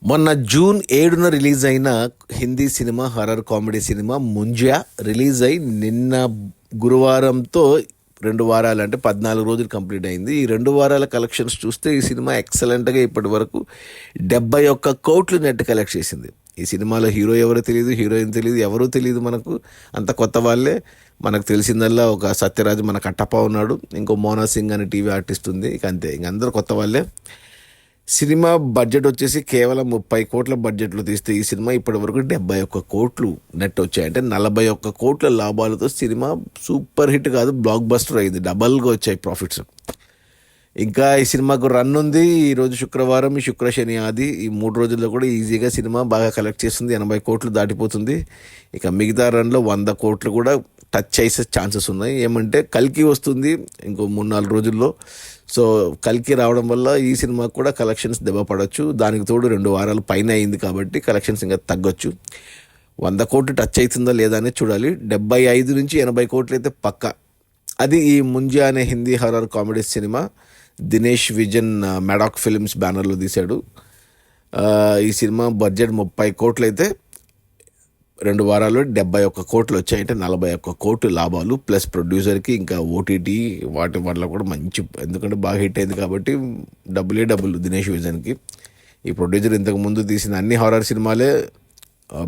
మొన్న June 7న release అయిన Hindi cinema horror comedy cinema Munjya release అయి నిన్న గురువారంతో 2 వారాలు అంటే 14 రోజులు కంప్లీట్ అయింది. ఈ 2 వారాల కలెక్షన్స్ చూస్తే ఈ సినిమా ఎక్సలెంట్గా ఇప్పటి వరకు 71 కోట్లు నెట్ కలెక్ట్ చేసింది. ఈ సినిమాలో హీరో ఎవరో తెలియదు, హీరోయిన్ తెలియదు, ఎవరూ తెలియదు. మనకు అంత కొత్త వాళ్ళే. మనకు తెలిసిందల్లా ఒక సత్యరాజ్, మన కట్టప్ప ఉన్నాడు, ఇంకో మోనా సింగ్ అనే టీవీ ఆర్టిస్ట్ ఉంది. ఇక అంతే, ఇంక అందరూ కొత్త వాళ్ళే. సినిమా బడ్జెట్ వచ్చేసి కేవలం 30 కోట్ల బడ్జెట్లో తీస్తే ఈ సినిమా ఇప్పటి వరకు 71 కోట్లు నెట్ వచ్చాయి. అంటే 41 కోట్ల లాభాలతో సినిమా సూపర్ హిట్ కాదు, బ్లాక్ బస్టర్ అయింది. డబల్గా వచ్చాయి ప్రాఫిట్స్. ఇంకా ఈ సినిమాకు రన్ ఉంది. ఈరోజు శుక్రవారం, ఈ శుక్ర శని ఆది ఈ 3 రోజుల్లో కూడా ఈజీగా సినిమా బాగా కలెక్ట్ చేస్తుంది. 80 కోట్లు దాటిపోతుంది. ఇక మిగతా రన్లో 100 కోట్లు కూడా టచ్ చేసే ఛాన్సెస్ ఉన్నాయి. ఏమంటే కల్కి వస్తుంది ఇంకో 3-4 రోజుల్లో. సో కల్కి రావడం వల్ల ఈ సినిమాకు కూడా కలెక్షన్స్ దెబ్బ పడవచ్చు. దానికి తోడు 2 వారాలు పైన అయింది కాబట్టి కలెక్షన్స్ ఇంకా తగ్గొచ్చు. 100 కోట్లు టచ్ అవుతుందా లేదా అనేది చూడాలి. 75 నుంచి 80 కోట్లు అయితే పక్కా. అది ఈ ముంజా అనే హిందీ హర్రర్ కామెడీ సినిమా దినేష్ విజన్ మెడాక్ ఫిల్మ్స్ బ్యానర్లో తీశాడు. ఈ సినిమా బడ్జెట్ 30 కోట్లు అయితే 2 వారాల్లో 71 కోట్లు వచ్చాయి. అంటే 41 కోట్లు లాభాలు ప్లస్ ప్రొడ్యూసర్కి ఇంకా ఓటీటీ వాటి వల్ల కూడా మంచి, ఎందుకంటే బాగా హిట్ అయింది కాబట్టి డబ్బులు దినేష్ విజన్కి. ఈ ప్రొడ్యూసర్ ఇంతకు ముందు తీసిన అన్ని హారర్ సినిమాలే,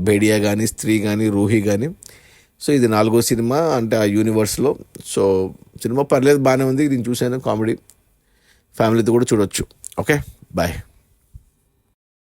భేడియా కానీ, స్త్రీ కానీ, రూహి కానీ. సో ఇది 4వ సినిమా అంటే ఆ యూనివర్స్లో. సో సినిమా పర్లేదు, బాగానే ఉంది. నేను చూశాను, కామెడీ, ఫ్యామిలీతో కూడా చూడొచ్చు. Okay, bye.